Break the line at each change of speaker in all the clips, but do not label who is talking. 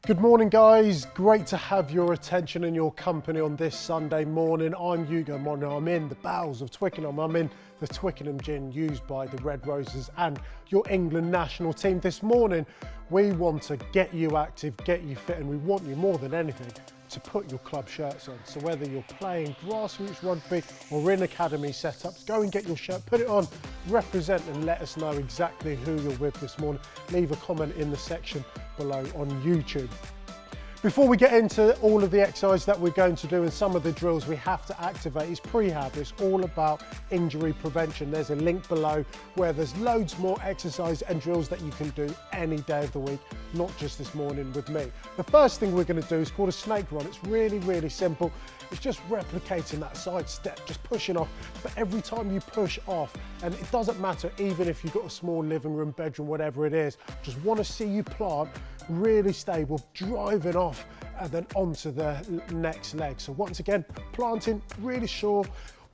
Good morning guys, great to have your attention and your company on this Sunday morning. I'm Ugo Monye, I'm in the bowels of Twickenham, I'm in the Twickenham gin used by the Red Roses and your England national team. This morning we want to get you active, get you fit, and we want you more than anything to put your club shirts on. So whether you're playing grassroots rugby or in academy setups, go and get your shirt, put it on, represent and let us know exactly who you're with this morning. Leave a comment in the section below on YouTube. Before we get into all of the exercises that we're going to do and some of the drills we have to activate, is prehab. It's all about injury prevention. There's a link below where there's loads more exercises and drills that you can do any day of the week, not just this morning with me. The first thing we're going to do is called a snake run. It's really simple. It's just replicating that side step, just pushing off. But every time you push off, and it doesn't matter even if you've got a small living room, bedroom, whatever it is, just want to see you plant really stable, driving off and then onto the next leg. So once again, planting really sure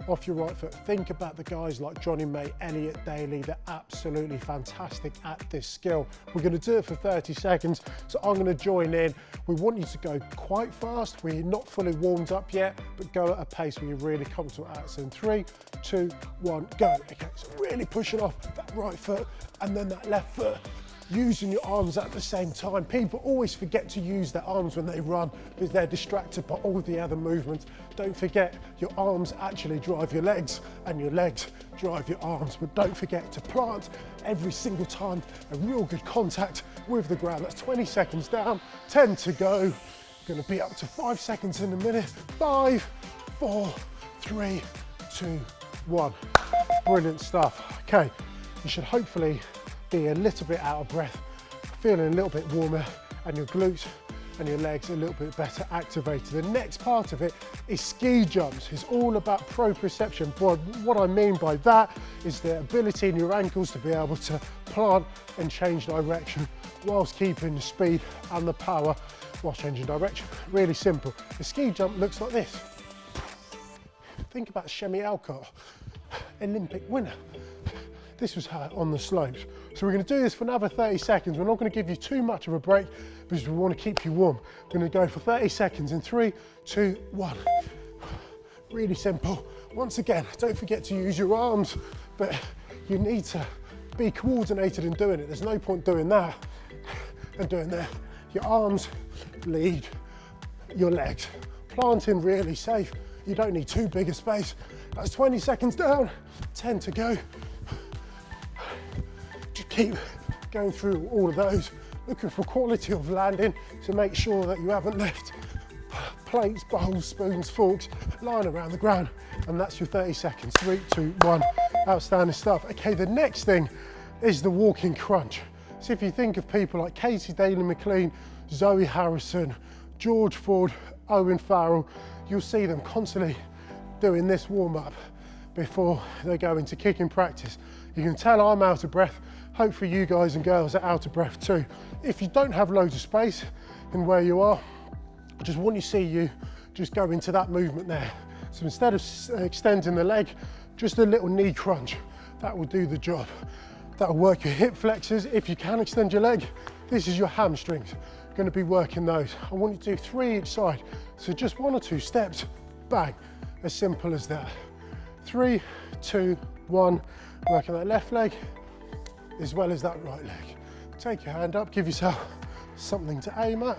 off your right foot. Think about the guys like Johnny May, Elliot Daly. They're absolutely fantastic at this skill. We're going to do it for 30 seconds, so I'm going to join in. We want you to go quite fast. We're not fully warmed up yet, but go at a pace where you're really comfortable at. So in 3, 2, 1, go. Okay, so really pushing off that right foot and then that left foot, using your arms at the same time. People always forget to use their arms when they run because they're distracted by all the other movements. Don't forget, your arms actually drive your legs and your legs drive your arms. But don't forget to plant every single time, a real good contact with the ground. That's 20 seconds down, 10 to go. Gonna be up to 5 seconds in a minute. 5, 4, 3, 2, 1. Brilliant stuff. Okay, you should hopefully be a little bit out of breath, feeling a little bit warmer, and your glutes and your legs a little bit better activated. The next part of it is ski jumps. It's all about proprioception. But what I mean by that is the ability in your ankles to be able to plant and change direction whilst keeping the speed and the power while changing direction. Really simple. The ski jump looks like this. Think about Shemi Alcott, Olympic winner. This was her on the slopes. So we're going to do this for another 30 seconds. We're not going to give you too much of a break because we want to keep you warm. We're going to go for 30 seconds in 3, 2, 1. Really simple. Once again, don't forget to use your arms, but you need to be coordinated in doing it. There's no point doing that and doing that. Your arms lead your legs. Planting really safe. You don't need too big a space. That's 20 seconds down, 10 to go. Just keep going through all of those, looking for quality of landing to make sure that you haven't left plates, bowls, spoons, forks lying around the ground. And that's your 30 seconds. 3, 2, 1. Outstanding stuff. Okay, the next thing is the walking crunch. So if you think of people like Casey Daly-McLean, Zoe Harrison, George Ford, Owen Farrell, you'll see them constantly doing this warm-up before they go into kicking practice. You can tell I'm out of breath. Hopefully you guys and girls are out of breath too. If you don't have loads of space in where you are, I just want you to see you just go into that movement there. So instead of extending the leg, just a little knee crunch. That will do the job. That will work your hip flexors. If you can extend your leg, this is your hamstrings. Going to be working those. I want you to do 3 each side. So just 1 or 2 steps, bang, as simple as that. 3, 2, 1, working that left leg as well as that right leg. Take your hand up, give yourself something to aim at.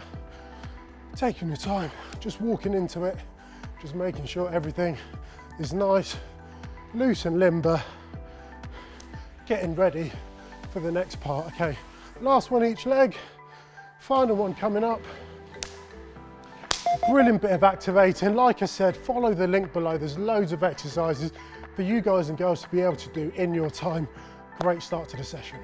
Taking your time, just walking into it, just making sure everything is nice, loose and limber, getting ready for the next part. Okay, last one each leg, final one coming up. Brilliant bit of activating. Like I said, follow the link below. There's loads of exercises for you guys and girls to be able to do in your time. Great start to the session.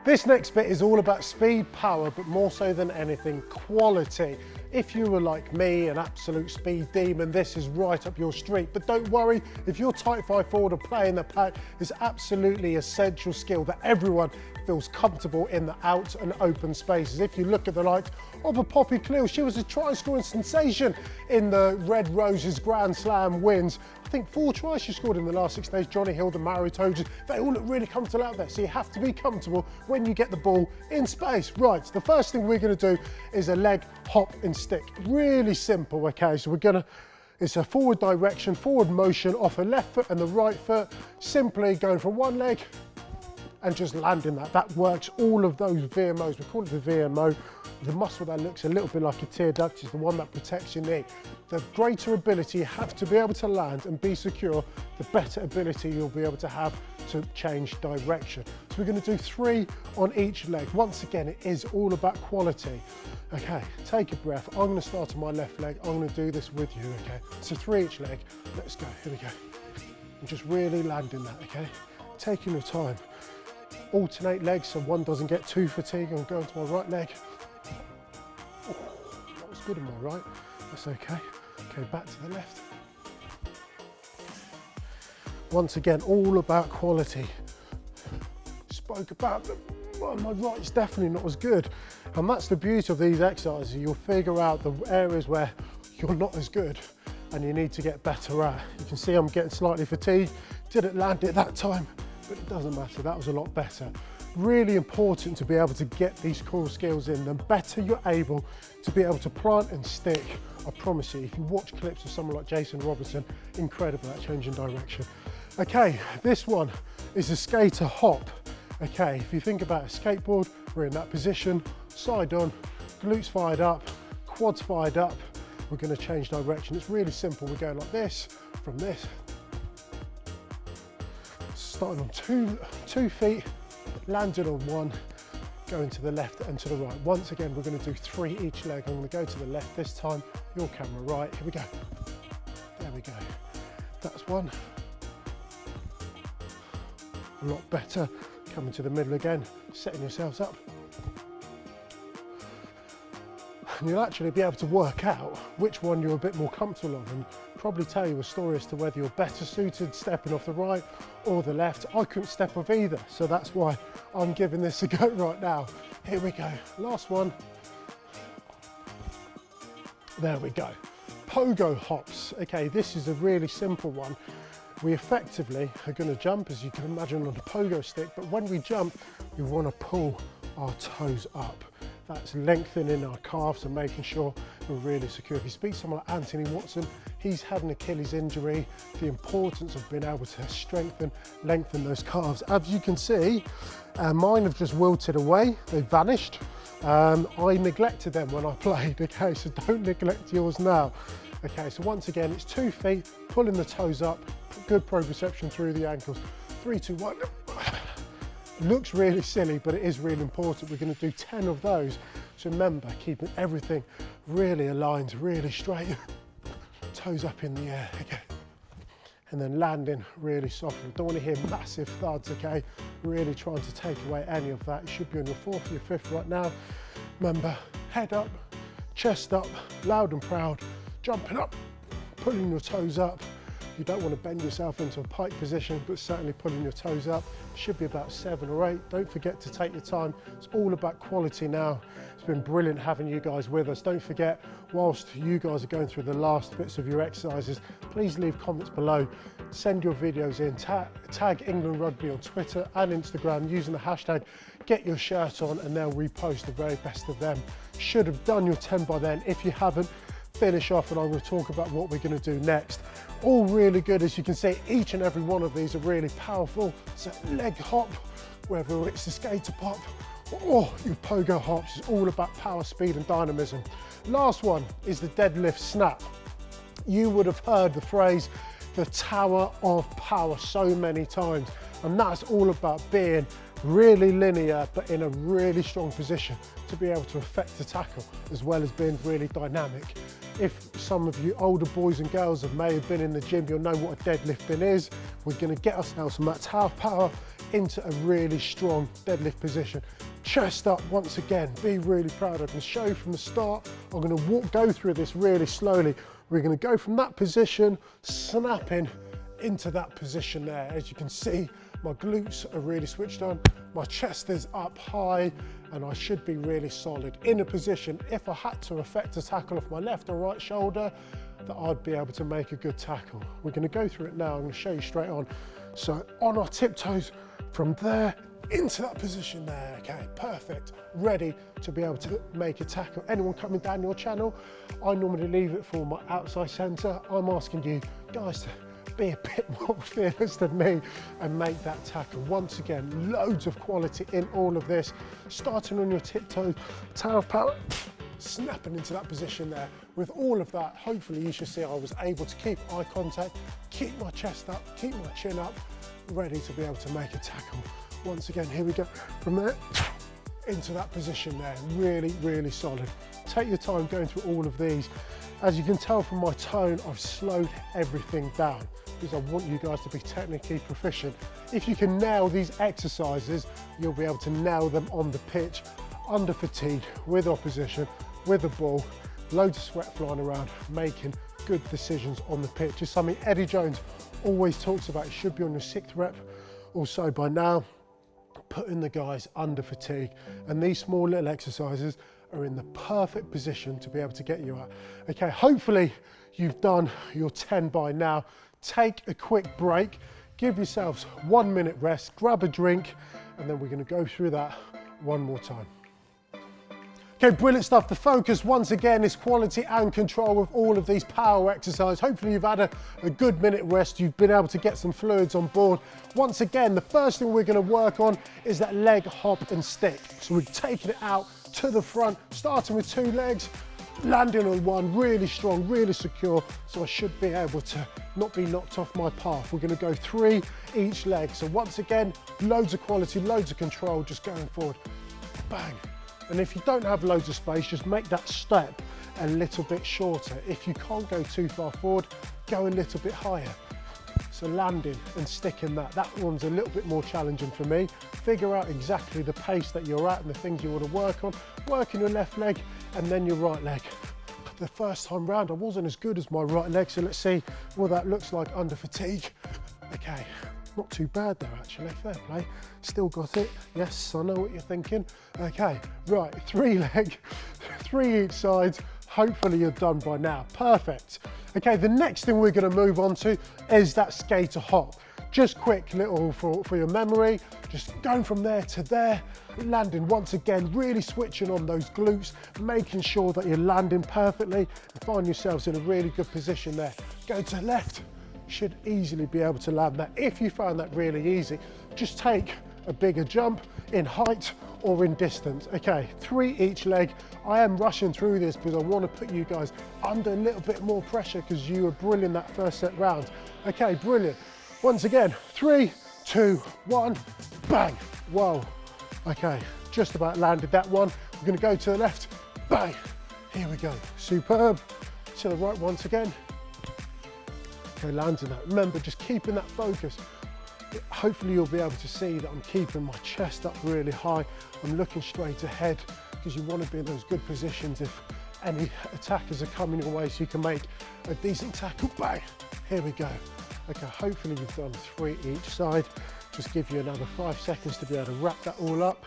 This next bit is all about speed, power, but more so than anything, quality. If you were like me, an absolute speed demon, this is right up your street. But don't worry, if you're tight 5 forward or playing the pack, it's absolutely essential skill that everyone feels comfortable in the out and open spaces. If you look at the likes of a Poppy Cleal, she was a try scoring sensation in the Red Roses Grand Slam wins. I think 4 tries she scored in the last 6 days. Johnny Hill, the Maori Toads, they all look really comfortable out there. So you have to be comfortable when you get the ball in space. Right, the first thing we're gonna do is a leg hop and stick. Really simple, okay? So it's a forward direction, forward motion off the left foot and the right foot, simply going from one leg and just landing that. That works all of those VMOs. We call it the VMO. The muscle that looks a little bit like a tear duct is the one that protects your knee. The greater ability you have to be able to land and be secure, the better ability you'll be able to have to change direction. So we're going to do 3 on each leg. Once again, it is all about quality. Okay, take a breath. I'm going to start on my left leg. I'm going to do this with you, okay? So 3 each leg. Let's go. Here we go. And just really landing that, okay? Taking your time. Alternate legs so one doesn't get too fatigued. I'm going to my right leg. Oh, that was good on my right. That's okay. Okay, back to the left. Once again, all about quality. Spoke about the, well, my right's definitely not as good. And that's the beauty of these exercises. You'll figure out the areas where you're not as good and you need to get better at. You can see I'm getting slightly fatigued. Didn't land it that time, but it doesn't matter, that was a lot better. Really important to be able to get these core skills in. The better you're able to be able to plant and stick, I promise you, if you watch clips of someone like Jason Robertson, incredible at changing direction. Okay, this one is a skater hop. Okay, if you think about a skateboard, we're in that position, side on, glutes fired up, quads fired up, we're gonna change direction. It's really simple, we're going like this, from this, starting on two feet, landing on one, going to the left and to the right. Once again, we're going to do 3 each leg. I'm going to go to the left this time, your camera right. Here we go. There we go. That's one. A lot better. Coming to the middle again, setting yourselves up. And you'll actually be able to work out which one you're a bit more comfortable on and probably tell you a story as to whether you're better suited stepping off the right or the left. I couldn't step off either, so that's why I'm giving this a go right now. Here we go, last one. There we go. Pogo hops. Okay, this is a really simple one. We effectively are going to jump, as you can imagine, on a pogo stick, but when we jump, we want to pull our toes up. That's lengthening our calves and making sure we're really secure. If you speak to someone like Anthony Watson, he's had an Achilles injury, the importance of being able to strengthen, lengthen those calves. As you can see, mine have just wilted away, they've vanished. I neglected them when I played, okay, so don't neglect yours now. Okay, so once again, it's 2 feet, pulling the toes up, good proprioception through the ankles. 3, 2, 1. Looks really silly, but it is really important. We're going to do 10 of those. So remember, keeping everything really aligned, really straight. Toes up in the air, okay. And then landing really soft. Don't want to hear massive thuds, okay. Really trying to take away any of that. You should be on your 4th, your 5th right now. Remember, head up, chest up, loud and proud, jumping up, pulling your toes up. You don't want to bend yourself into a pike position, but certainly pulling your toes up. Should be about 7 or 8. Don't forget to take your time. It's all about quality now. It's been brilliant having you guys with us. Don't forget, whilst you guys are going through the last bits of your exercises, please leave comments below. Send your videos in. Tag England Rugby on Twitter and Instagram using the hashtag Get Your Shirt On, and they'll repost the very best of them. Should have done your 10 by then. If you haven't, finish off and I'm going to talk about what we're going to do next. All really good, as you can see, each and every one of these are really powerful. So leg hop, whether it's the skater pop or your pogo hops, it's all about power, speed and dynamism. Last one is the deadlift snap. You would have heard the phrase, the tower of power, so many times. And that's all about being really linear, but in a really strong position to be able to affect the tackle, as well as being really dynamic. If some of you older boys and girls may have been in the gym, you'll know what a deadlifting is. We're going to get ourselves from that tower of power into a really strong deadlift position. Chest up once again, be really proud. I can show you from the start. I'm going to go through this really slowly. We're going to go from that position, snapping into that position there. As you can see, my glutes are really switched on, my chest is up high, and I should be really solid in a position. If I had to affect a tackle off my left or right shoulder, that I'd be able to make a good tackle. We're going to go through it now. I'm going to show you straight on. So on our tiptoes from there into that position there. Okay, perfect. Ready to be able to make a tackle. Anyone coming down your channel, I normally leave it for my outside centre. I'm asking you guys to be a bit more fearless than me and make that tackle. Once again, loads of quality in all of this. Starting on your tiptoes, tower power, snapping into that position there. With all of that, hopefully you should see I was able to keep eye contact, keep my chest up, keep my chin up, ready to be able to make a tackle. Once again, here we go. From there, into that position there. Really, really solid. Take your time going through all of these. As you can tell from my tone, I've slowed everything down because I want you guys to be technically proficient. If you can nail these exercises, you'll be able to nail them on the pitch, under fatigue, with opposition, with the ball, loads of sweat flying around, making good decisions on the pitch. It's something Eddie Jones always talks about. It should be on your 6th rep or so by now, putting the guys under fatigue. And these small little exercises are in the perfect position to be able to get you out. Okay, hopefully you've done your 10 by now. Take a quick break, give yourselves 1 minute rest, grab a drink, and then we're going to go through that one more time. Okay, brilliant stuff. The focus once again is quality and control with all of these power exercises. Hopefully you've had a good minute rest. You've been able to get some fluids on board. Once again, the first thing we're going to work on is that leg hop and stick. So we're taking it out to the front, starting with 2 legs, landing on one, really strong, really secure. So I should be able to not be knocked off my path. We're going to go 3 each leg. So once again, loads of quality, loads of control, just going forward. Bang. And if you don't have loads of space, just make that step a little bit shorter. If you can't go too far forward, go a little bit higher. So landing and sticking that one's a little bit more challenging for me. Figure out exactly the pace that you're at and the things you want to work on. Working your left leg and then your right leg. The first time round, I wasn't as good as my right leg, so let's see what that looks like under fatigue. Okay. Not too bad though, actually, fair play. Still got it. Yes, I know what you're thinking. Okay, right, 3 leg, 3 each side. Hopefully you're done by now. Perfect. Okay, the next thing we're going to move on to is that skater hop. Just quick little for your memory, just going from there to there, landing once again, really switching on those glutes, making sure that you're landing perfectly and find yourselves in a really good position there. Go to left. Should easily be able to land that. If you found that really easy, just take a bigger jump in height or in distance. Okay, 3 each leg. I am rushing through this because I want to put you guys under a little bit more pressure because you were brilliant that first set round. Okay, brilliant. Once again, 3, 2, 1, bang. Whoa. Okay, just about landed that one. We're going to go to the left, bang. Here we go. Superb. To the right once again. Okay, landing that. Remember, just keeping that focus. Hopefully you'll be able to see that I'm keeping my chest up really high. I'm looking straight ahead because you want to be in those good positions if any attackers are coming your way so you can make a decent tackle. Bang! Here we go. Okay, hopefully you've done 3 each side. Just give you another 5 seconds to be able to wrap that all up.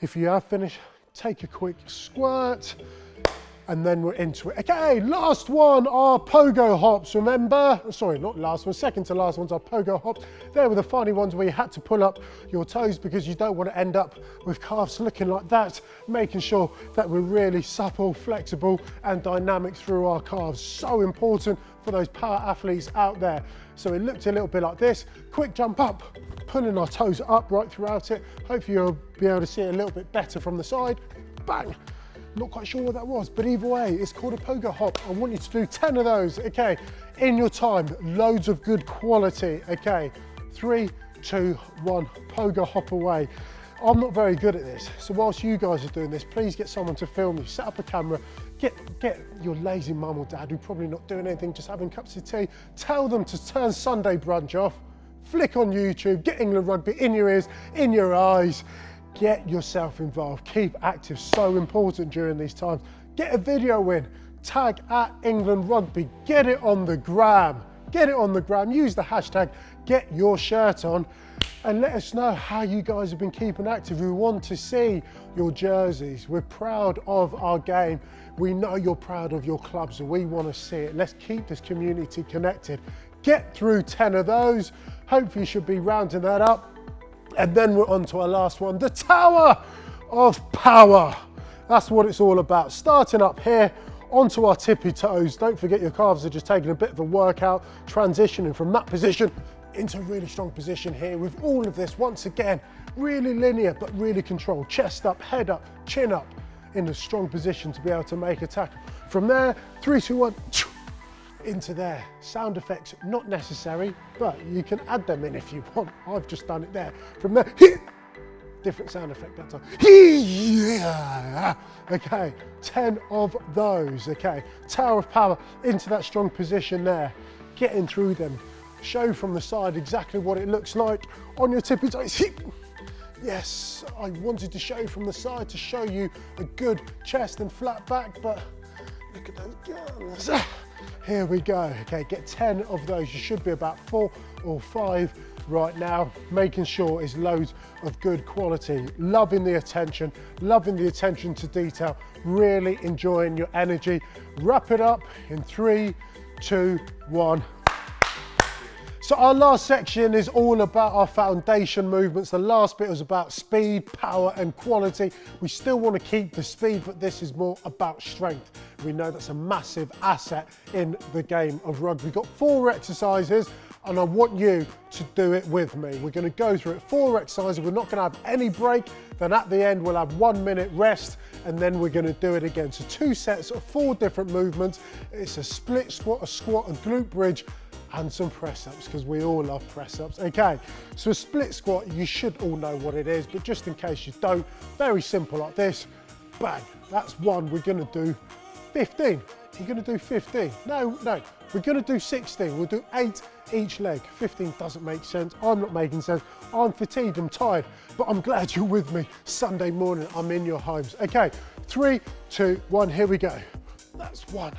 If you have finished, take a quick squirt. And then we're into it. Okay, last one are pogo hops, remember? Sorry, not last one, second to last ones are pogo hops. They were the funny ones where you had to pull up your toes because you don't want to end up with calves looking like that, making sure that we're really supple, flexible, and dynamic through our calves. So important for those power athletes out there. So it looked a little bit like this. Quick jump up, pulling our toes up right throughout it. Hopefully you'll be able to see it a little bit better from the side. Bang. Not quite sure what that was, but either way, it's called a pogo hop. I want you to do 10 of those, okay? In your time, loads of good quality, okay? 3, 2, 1, pogo hop away. I'm not very good at this, so whilst you guys are doing this, please get someone to film you. Set up a camera, get your lazy mum or dad who's probably not doing anything, just having cups of tea. Tell them to turn Sunday brunch off, flick on YouTube, get England Rugby in your ears, in your eyes. Get yourself involved, keep active, so important during these times. Get a video in, tag at England Rugby, get it on the gram, use the hashtag, get your shirt on. and let us know how you guys have been keeping active. We want to see your jerseys. We're proud of our game. We know you're proud of your clubs and we want to see it. Let's keep this community connected. Get through 10 of those. Hopefully you should be rounding that up. And then we're on to our last one, the Tower of Power. That's what it's all about. Starting up here, onto our tippy toes. Don't forget your calves are just taking a bit of a workout, transitioning from that position into a really strong position here. With all of this, once again, really linear, but really controlled. Chest up, head up, chin up, in a strong position to be able to make a tackle. From there, 3, 2, 1, into there. Sound effects, not necessary, but you can add them in if you want. I've just done it there. From there, different sound effect that time. Okay, 10 of those. Okay, Tower of Power into that strong position there. Getting through them. Show from the side exactly what it looks like on your tippy toes. Yes, I wanted to show from the side to show you a good chest and flat back, but look at those guns. Here we go. Okay, get 10 of those. You should be about 4 or 5 right now, making sure it's loads of good quality. Loving the attention to detail, really enjoying your energy. Wrap it up in 3, 2, 1. So our last section is all about our foundation movements. The last bit was about speed, power and quality. We still want to keep the speed, but this is more about strength. We know that's a massive asset in the game of rugby. We've got 4 exercises and I want you to do it with me. We're going to go through it, 4 exercises. We're not going to have any break. Then at the end, we'll have 1 minute rest and then we're going to do it again. So 2 sets of 4 different movements. It's a split squat, a squat, a glute bridge, and some press-ups, because we all love press-ups. Okay, so a split squat, you should all know what it is, but just in case you don't, very simple like this, bang, that's 1. We're gonna do 15. We're gonna do 15. No, we're gonna do 16. We'll do 8 each leg. 15 doesn't make sense. I'm not making sense. I'm fatigued, I'm tired, but I'm glad you're with me. Sunday morning, I'm in your homes. Okay, 3, 2, 1, here we go. That's 1,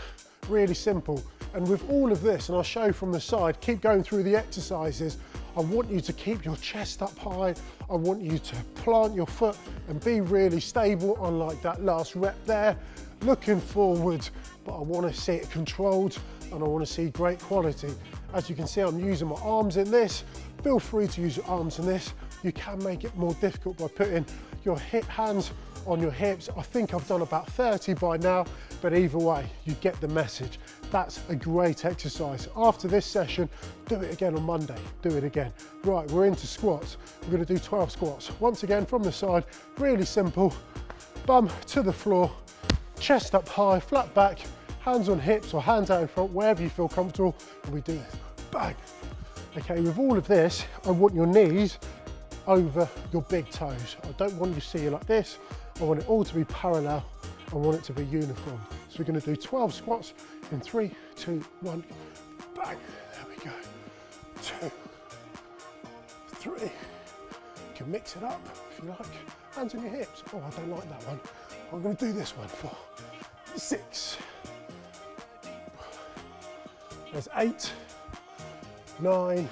really simple. And with all of this, and I'll show from the side, keep going through the exercises. I want you to keep your chest up high. I want you to plant your foot and be really stable, unlike that last rep there. Looking forward, but I want to see it controlled and I want to see great quality. As you can see, I'm using my arms in this. Feel free to use your arms in this. You can make it more difficult by putting your hands on your hips. I think I've done about 30 by now, but either way, you get the message. That's a great exercise. After this session, do it again on Monday, do it again. Right, we're into squats. We're gonna do 12 squats. Once again, from the side, really simple. Bum to the floor, chest up high, flat back, hands on hips or hands out in front, wherever you feel comfortable, and we do this, bang. Okay, with all of this, I want your knees over your big toes. I don't want you to see you like this. I want it all to be parallel. I want it to be uniform. So we're going to do 12 squats in 3, 2, 1, bang. There we go. 2, 3. You can mix it up if you like. Hands on your hips. Oh, I don't like that one. I'm going to do this one for 6. There's 8, 9,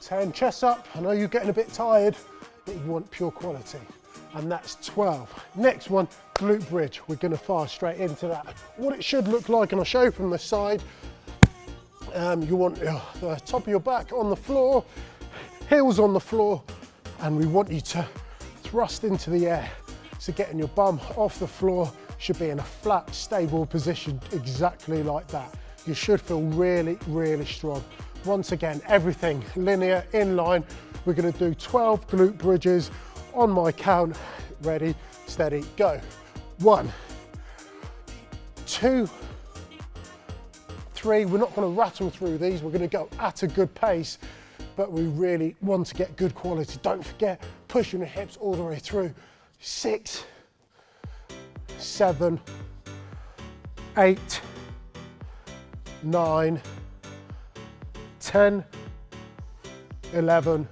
10. Chest up. I know you're getting a bit tired, but you want pure quality. And that's 12. Next one, glute bridge. We're gonna fire straight into that. What it should look like, and I'll show you from the side, you want the top of your back on the floor, heels on the floor, and we want you to thrust into the air. So getting your bum off the floor, should be in a flat, stable position, exactly like that. You should feel really, really strong. Once again, everything linear, in line. We're gonna do 12 glute bridges. On my count, ready, steady, go. 1, 2, 3. We're not going to rattle through these. We're going to go at a good pace, but we really want to get good quality. Don't forget, pushing the hips all the way through. 6, 7, 8, 9, 10, 11,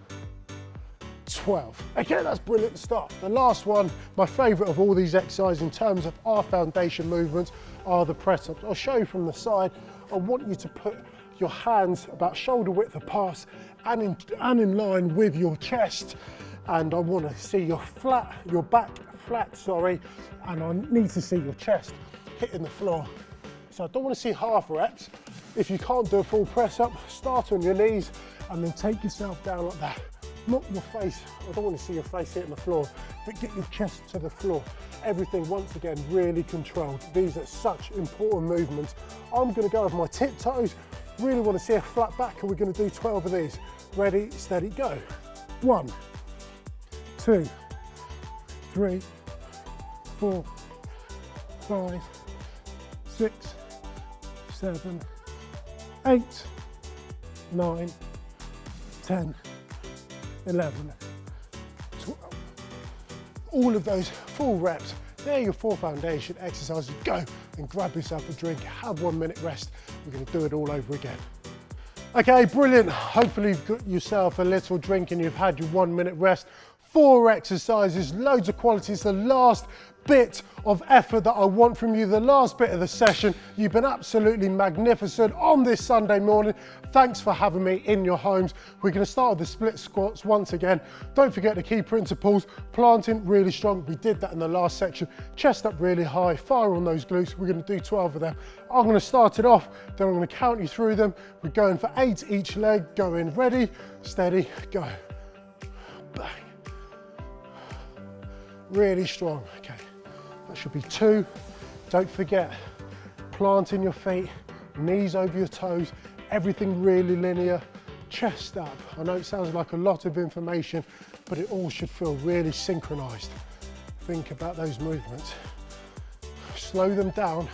12. Okay, that's brilliant stuff. The last one, my favorite of all these exercises in terms of our foundation movements, are the press-ups. I'll show you from the side. I want you to put your hands about shoulder width apart and in line with your chest. And I want to see your back flat, and I need to see your chest hitting the floor. So I don't want to see half reps. If you can't do a full press up, start on your knees and then take yourself down like that. Not your face, I don't want to see your face hitting the floor, but get your chest to the floor. Everything, once again, really controlled. These are such important movements. I'm going to go with my tiptoes. Really want to see a flat back, and we're going to do 12 of these. Ready, steady, go. 1, 2, 3, 4, 5, 6, 7, 8, 9, 10, 11, 12. All of those full reps. There are your 4 foundation exercises. Go and grab yourself a drink, have 1 minute rest. We're going to do it all over again. Okay, brilliant. Hopefully you've got yourself a little drink and you've had your 1 minute rest. 4 exercises, loads of quality. It's the last bit of effort that I want from you, the last bit of the session. You've been absolutely magnificent on this Sunday morning. Thanks for having me in your homes. We're going to start with the split squats once again. Don't forget the key principles. Planting really strong. We did that in the last section. Chest up really high, fire on those glutes. We're going to do 12 of them. I'm going to start it off, then I'm going to count you through them. We're going for 8 each leg. Go in, ready, steady, go. Bang. Really strong. Okay, that should be 2. Don't forget, planting your feet, knees over your toes, everything really linear, chest up. I know it sounds like a lot of information, but it all should feel really synchronized. Think about those movements. Slow them down.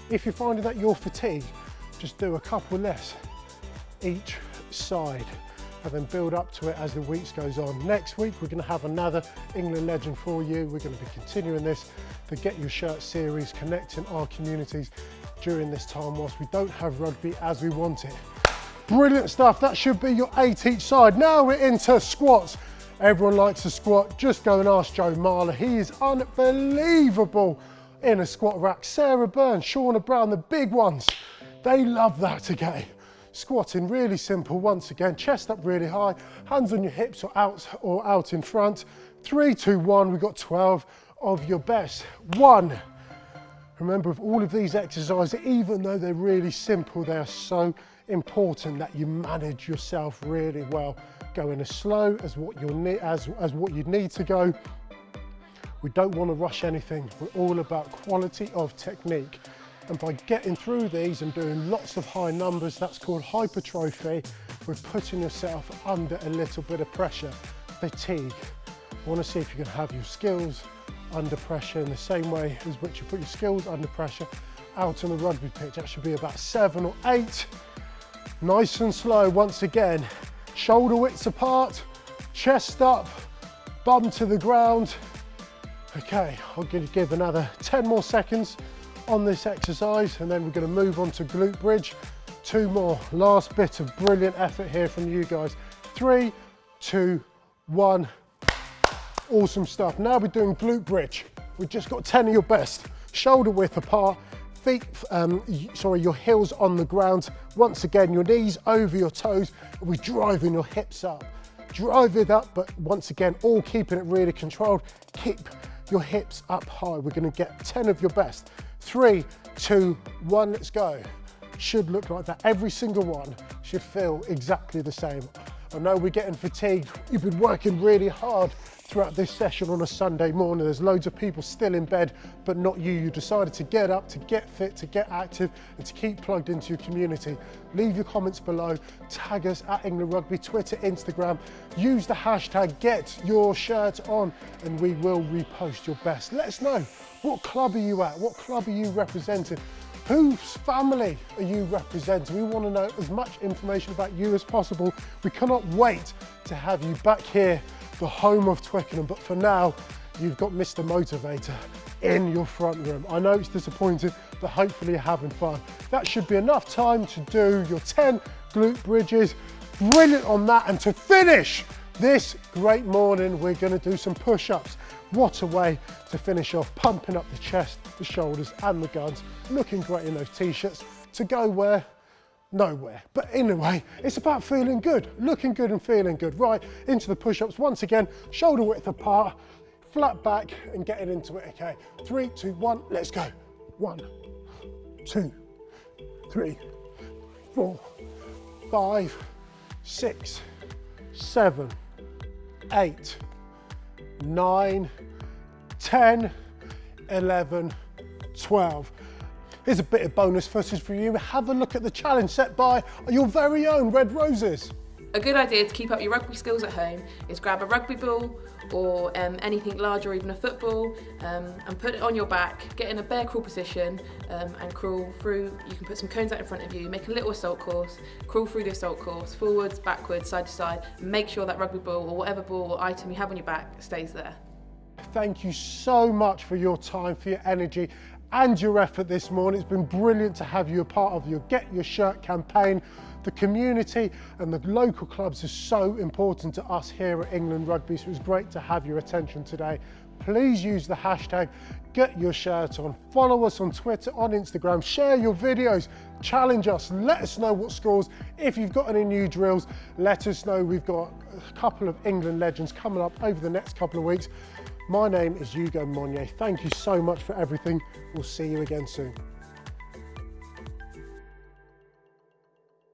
If you're finding that you're fatigued, just do a couple less each side, and then build up to it as the weeks goes on. Next week, we're going to have another England legend for you. We're going to be continuing this, the Get Your Shirt series, connecting our communities during this time whilst we don't have rugby as we want it. Brilliant stuff. That should be your 8 each side. Now we're into squats. Everyone likes a squat. Just go and ask Joe Marler. He is unbelievable in a squat rack. Sarah Byrne, Shauna Brown, the big ones, they love that, okay? Squatting, really simple. Once again, chest up really high, hands on your hips or out in front. 3, 2, 1, we've got 12 of your best. 1. Remember, with all of these exercises, even though they're really simple, they are so important that you manage yourself really well. Going as slow as what you'll need, as what you need to go. We don't want to rush anything. We're all about quality of technique. And by getting through these and doing lots of high numbers, that's called hypertrophy, we're putting yourself under a little bit of pressure, fatigue. I want to see if you can have your skills under pressure in the same way as which you put your skills under pressure out on the rugby pitch. That should be about 7 or 8. Nice and slow. Once again, shoulder widths apart, chest up, bum to the ground. Okay, I'm going to give another 10 more seconds on this exercise, and then we're going to move on to glute bridge. 2 more. Last bit of brilliant effort here from you guys. 3, 2, 1. Awesome stuff. Now we're doing glute bridge. We've just got 10 of your best. Shoulder width apart, feet, your heels on the ground. Once again, your knees over your toes. We're driving your hips up. Drive it up, but once again, all keeping it really controlled. Keep your hips up high. We're going to get 10 of your best. 3, 2, 1, let's go. Should look like that. Every single one should feel exactly the same. I know we're getting fatigued. You've been working really hard throughout this session on a Sunday morning. There's loads of people still in bed, but not you. You decided to get up, to get fit, to get active, and to keep plugged into your community. Leave your comments below. Tag us at England Rugby, Twitter, Instagram. Use the hashtag #GetYourShirtOn, and we will repost your best. Let us know. What club are you at? What club are you representing? Whose family are you representing? We want to know as much information about you as possible. We cannot wait to have you back here, the home of Twickenham. But for now, you've got Mr. Motivator in your front room. I know it's disappointing, but hopefully you're having fun. That should be enough time to do your 10 glute bridges. Brilliant on that. And to finish this great morning, we're going to do some push-ups. What a way to finish off, pumping up the chest, the shoulders and the guns. Looking great in those t-shirts. To go where? nowhere. But anyway, it's about feeling good, looking good and feeling good. Right, into the push-ups once again, shoulder width apart, flat back and getting into it, okay? 3, 2, 1, let's go. 1, 2, 3, 4, 5, 6, 7, 8, 9, 10, 11, 12. Here's a bit of bonus footage for you. Have a look at the challenge set by your very own Red Roses.
A good idea to keep up your rugby skills at home is grab a rugby ball or anything large or even a football and put it on your back, get in a bear crawl position and crawl through. You can put some cones out in front of you, make a little assault course, crawl through the assault course, forwards, backwards, side to side, and make sure that rugby ball or whatever ball or item you have on your back stays there.
Thank you so much for your time, for your energy and your effort this morning. It's been brilliant to have you a part of your Get Your Shirt campaign. The community and the local clubs are so important to us here at England Rugby, so it was great to have your attention today. Please use the hashtag Get Your Shirt On. Follow us on Twitter, on Instagram, share your videos, challenge us, let us know what scores. If you've got any new drills, let us know. We've got a couple of England legends coming up over the next couple of weeks. My name is Ugo Monye. Thank you so much for everything. We'll see you again soon.